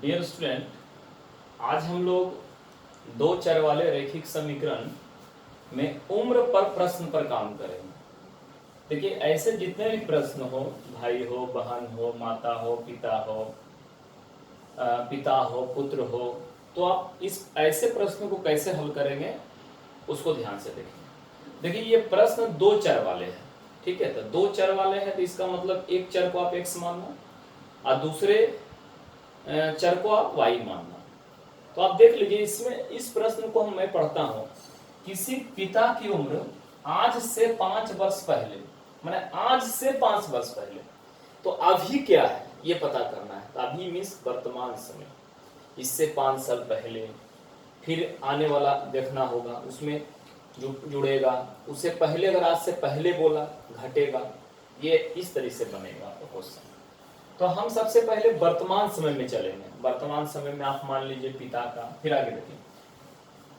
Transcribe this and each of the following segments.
Dear student, आज हम लोग दो चर वाले रैखिक समीकरण में उम्र पर प्रश्न पर काम करेंगे। देखिए, ऐसे जितने भी प्रश्न हो, भाई हो, बहन हो, माता हो, पिता हो, पुत्र हो, तो आप इस ऐसे प्रश्नों को कैसे हल करेंगे उसको ध्यान से देखें। देखिए, ये प्रश्न दो चर वाले हैं, ठीक है। तो दो चर वाले हैं तो इसका मतलब एक चर को आप x मानना और दूसरे चर को आप y मानना। तो आप देख लीजिए, इसमें इस प्रश्न को मैं पढ़ता हूं। किसी पिता की उम्र आज से 5 वर्ष पहले, माने आज से 5 वर्ष पहले, तो अभी क्या है ये पता करना है। तो अभी मीन्स वर्तमान समय, इससे 5 साल पहले, फिर आने वाला देखना होगा, उसमें जुड़ेगा, उससे पहले अगर आज से पहले बोला घटेगा, ये इस तरह से बनेगा आपका क्वेश्चन। तो हम सबसे पहले वर्तमान समय में चलेंगे। वर्तमान समय में आप मान लीजिए पिता का, फिर आगे देखिए,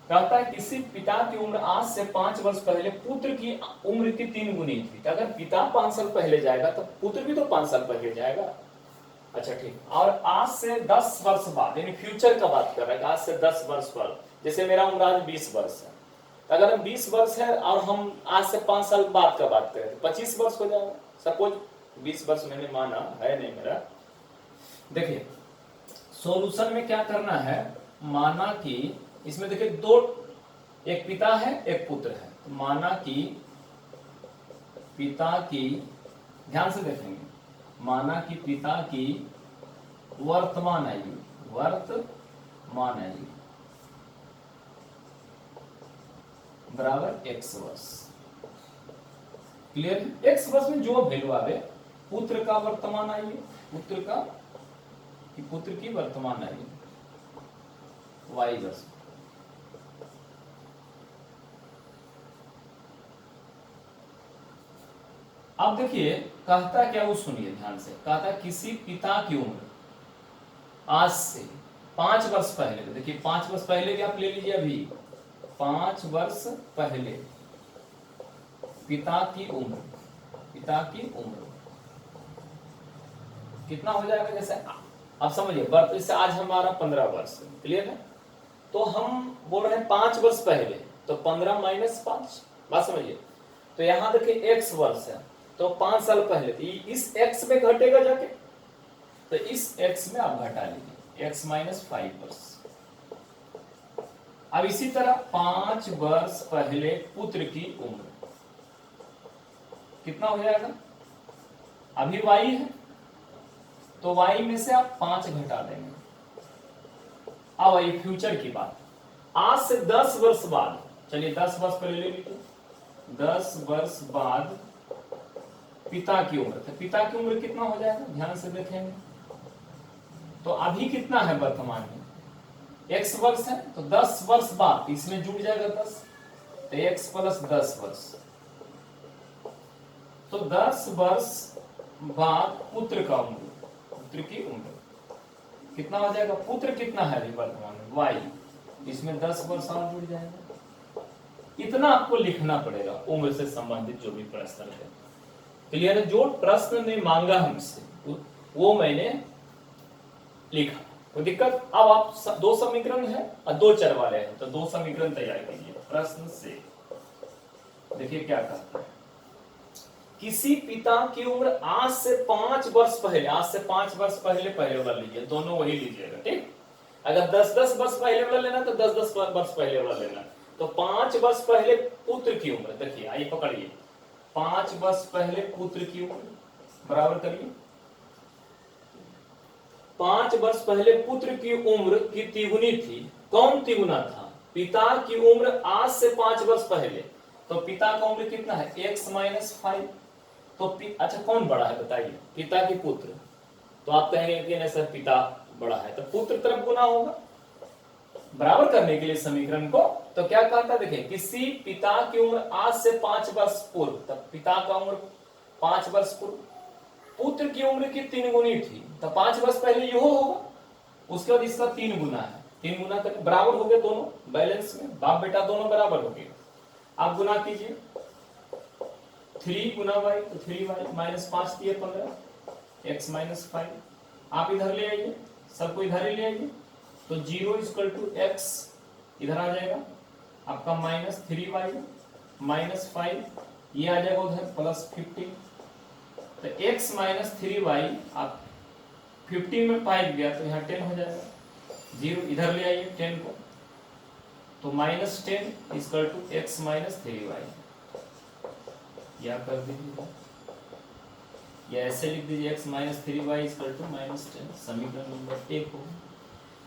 कहता है किसी पिता की उम्र आज से 5 वर्ष पहले पुत्र की उम्र की 3 गुनी थी। तो अगर पिता 5 साल पहले जाएगा तो पुत्र भी तो 5 साल पहले जाएगा। अच्छा, ठीक। और आज से 10 वर्ष बाद, यानी फ्यूचर का बात कर रहा है, आज से 10 वर्ष बाद, जैसे मेरा उम्र आज 20 वर्ष है, तो अगर हम 20 वर्ष है और हम आज से 5 साल बाद का बात करें तो 25 वर्ष हो जाएगा। सपोज 20 वर्ष मैंने माना है, नहीं मेरा। देखिए, सॉल्यूशन में क्या करना है, माना कि इसमें देखिए दो, एक पिता है एक पुत्र है। तो माना कि पिता की, ध्यान से देखेंगे, माना कि पिता की वर्तमान आयु बराबर x वर्ष। क्लियर? x वर्ष में जो वैल्यू आवे, पुत्र का वर्तमान आयु, पुत्र की वर्तमान आयु y वर्ष। अब देखिए कहता क्या, वो सुनिए ध्यान से। कहता है किसी पिता की उम्र आज से 5 वर्ष पहले, तो देखिए 5 वर्ष पहले भी आप ले लीजिए, अभी 5 वर्ष पहले पिता की उम्र कितना हो जाएगा, जैसे आप समझिए बर्थ, जैसे आज हमारा 15 वर्ष, क्लियर है। तो हम बोल रहे हैं 5 वर्ष पहले, तो 15 माइनस 5, बात समझिए। तो यहां देखिए x वर्ष है, तो 5 साल पहले, तो इस x में घटेगा जाके, तो इस x में आप घटा लीजिए, x माइनस 5 वर्ष। अब इसी तरह 5 वर्ष पहले पुत्र की उम्र कितना हो जाएगा, अभी y है तो y में से आप 5 घटा देंगे। अब आई फ्यूचर की बात, आज से 10 वर्ष बाद, चलिए 10 वर्ष पहले ले लीजिए, 10 वर्ष बाद पिता की उम्र, तो पिता की उम्र कितना हो जाएगा, ध्यान से देखेंगे। तो अभी कितना है वर्तमान में, x वर्ष है, तो 10 वर्ष बाद इसमें जुड़ जाएगा 10, तो x प्लस 10 वर्ष। तो 10 वर्ष बाद पुत्र की उम्र कितना हो जाएगा, पुत्र कितना है अभी वर्तमान में y, इसमें 10 वर्ष और जुड़ जाएगा। इतना आपको लिखना पड़ेगा उम्र से संबंधित जो भी प्रश्न है। क्लियर है? जो प्रश्न ने मांगा हमसे वो मैंने लिखा, कोई दिक्कत? अब आप दो समीकरण है और दो चर वाले हैं, तो दो समीकरण तैयार कीजिए प्रश्न से। देखिए क्या कहता है, किसी पिता की उम्र आज से 5 वर्ष पहले, आज से 5 वर्ष पहले वाला लीजिए, दोनों वही लीजिएगा, ठीक। अगर 10-10 वर्ष पहले वाला लेना तो 10-10 वर्ष पहले वाला लेना। तो 5 वर्ष पहले पुत्र की उम्र, देखिए आइए पकड़िए, 5 वर्ष पहले पुत्र की उम्र बराबर करिए, 5 वर्ष पहले पुत्र की उम्र की तिगुनी थी। कौन तिगुना था, पिता की उम्र आज से 5 वर्ष पहले, तो पिता का उम्र कितना है, x माइनस 5। तो अच्छा कौन बड़ा है बताइए, पिता की पुत्र। तो आप कहेंगे कि नहीं सर पिता बड़ा है, तो पुत्र तरफ गुना होगा बराबर करने के लिए समीकरण को। तो क्या कहता है, देखिए किसी पिता की उम्र आज से 5 वर्ष पूर्व, तब पिता का उम्र 5 वर्ष पूर्व, पुत्र की उम्र की 3 गुनी थी, तो 5 वर्ष पहले यह होगा, उसके बाद इसका 3 गुना है, 3 गुना कर बराबर हो गए, दोनों बैलेंस में, बाप बेटा दोनों बराबर हो गए। आप गुना कीजिए, 3 गुना y, तो 3y माइनस 5 दिए 15, x माइनस 5। आप इधर ले आइए, सबको इधर ही ले आइए, तो 0 इक्वल टू एक्स इधर आ जाएगा आपका -3y -5, ये आ जाएगा उधर +15, तो x -3y आप 15 में 5 गया तो यहाँ 10 हो जाएगा, 0 इधर ले आइए 10 को, तो -10 इक्वल टू x -3y, या कर दीजिए या ऐसे लिख दीजिए x -3y इक्वल टू -10, समीकरण नंबर 1 हो।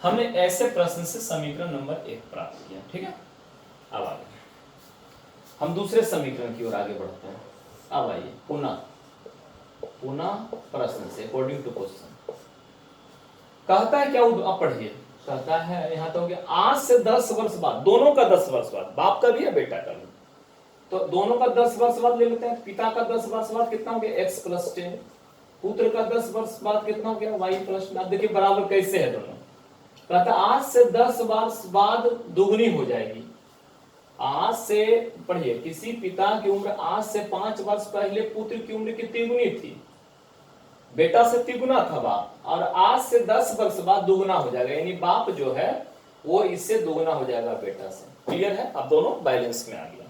हमने ऐसे प्रश्न से समीकरण नंबर 1 प्राप्त किया, ठीक है। अब आगे हम दूसरे समीकरण की ओर आगे बढ़ते हैं। अब आइए पुनः प्रश्न से अकॉर्डिंग टू क्वेश्चन कहता है क्या, आप पढ़िए, कहता है यहाँ तो हो गया आज से 10 वर्ष बाद, दोनों का 10 वर्ष बाद, बाप का भी है बेटा का भी, तो दोनों का 10 वर्ष बाद ले लेते हैं। पिता का 10 वर्ष बाद कितना हो गया x + 10, पुत्र का 10 वर्ष बाद कितना हो गया y + 10। देखिए बराबर कैसे है दोनों, कहता आज से 10 वर्ष बाद दुगनी हो जाएगी। आज से पढ़िए, किसी पिता की उम्र आज से 5 वर्ष पहले पुत्र की उम्र कितनी गुनी थी, बेटा से तिगुना था बाप, और आज से 10 वर्ष बाद दुगुना हो जाएगा, यानी बाप जो है वो इससे दुगुना हो जाएगा बेटा से। क्लियर है, अब दोनों बैलेंस में आ गया।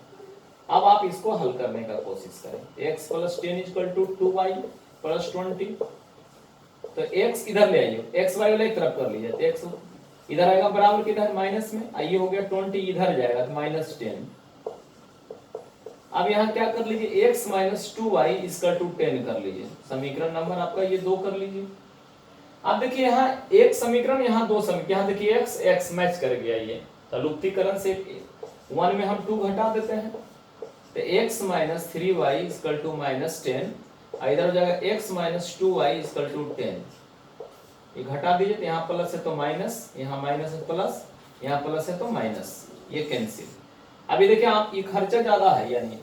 अब आप इसको हल करने का कोशिश करें। x + 10 = 2y + 20, तो x इधर ले आइए, x y वाले तरफ कर लीजिए, तो x इधर आएगा बराबर किधर माइनस में, आइए हो गया 20 इधर जाएगा तो -10। अब यहाँ क्या कर लीजिए, x - 2y = 10 कर लीजिए, समीकरण नंबर आपका ये 2 कर लीजिए। अब देखिए यहाँ एक समीकरण, यहाँ 2 समीकरण, यहाँ देखिए x मैच कर गया, ये तलुक्तिकरण से 1 में हम 2 घटा देते हैं, तो x - 3y = -10, इधर हो जाएगा x - 2y = 10, ये घटा दीजिए, तो यहाँ प्लस है तो माइनस, यहाँ माइनस है प्लस, यहाँ प्लस है तो माइनस, ये कैंसिल। अभी देखिए आप ये खर्चा ज्यादा है, यानी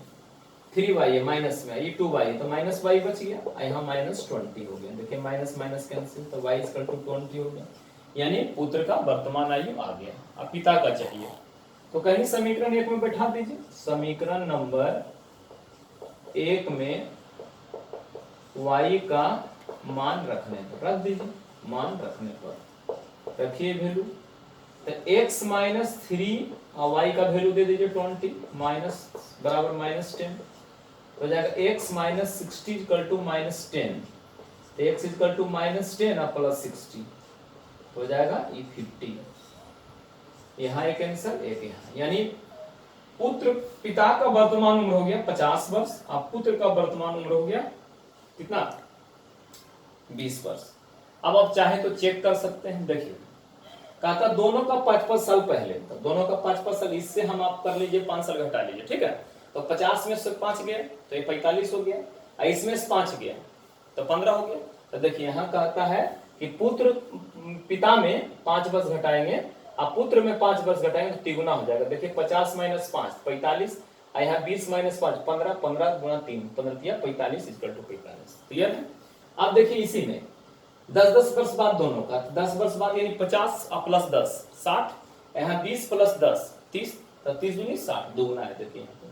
3y है माइनस में, ये 2y तो -y बच गया, यहाँ -20 हो गया। देखिए माइनस माइनस कैंसिल, तो y = 20 हो गया, यानी पुत्र का वर्तमान आयु आ गया। अब पिता का चाहिए, तो कहीं समीकरण 1 में बैठा दीजिए, समीकरण नंबर 1 में y का मान रखने पर रख दीजिए, मान रखने पर रखिए वैल्यू, तो x - 3 और y का वैल्यू दे दीजिए 20 माइनस बराबर -10, हो जाएगा x - 60 = -10, तो x = -10 और +60 हो जाएगा ये 50, यहाँ एक आंसर एक यहाँ, यानी पुत्र पिता का वर्तमान उम्र हो गया 50 वर्ष, अब पुत्र का वर्तमान उम्र हो गया कितना 20 वर्ष। अब आप चाहे तो चेक कर सकते हैं, देखिए कहता दोनों का 5-5 साल पहले, तो दोनों का 5-5 साल, इससे हम आप कर लीजिए 5 साल घटा लीजिए, ठीक है। तो 50 में से 5 गया तो ये 45 हो गया, इसमें से 5 गया तो 15 हो गया। तो देखिए यहाँ कहता है कि पुत्र पिता में 5 वर्ष घटाएंगे, अब पुत्र में 5 वर्ष घटाएंगे तो तिगुना हो जाएगा। देखिए 50 - 5 45, यहाँ 20 - 5 15, 15 × 3 15 45 = 45। क्लियर है। अब देखिए इसी में 10-10 वर्ष बाद दोनों का, 10 वर्ष बाद यानी 50 और +10 60, यहाँ 20 + 10 30, तो 30 दूनी 60, दुगुना है। देखिए यहाँ पे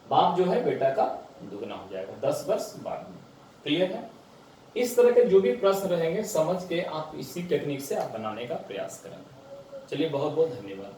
बाप जो है बेटा का दुगुना हो जाएगा 10 वर्ष बाद में। क्लियर है। इस तरह के जो भी प्रश्न रहेंगे समझ के आप इसी टेक्निक से आप बनाने का प्रयास करेंगे। चलिए बहुत बहुत धन्यवाद।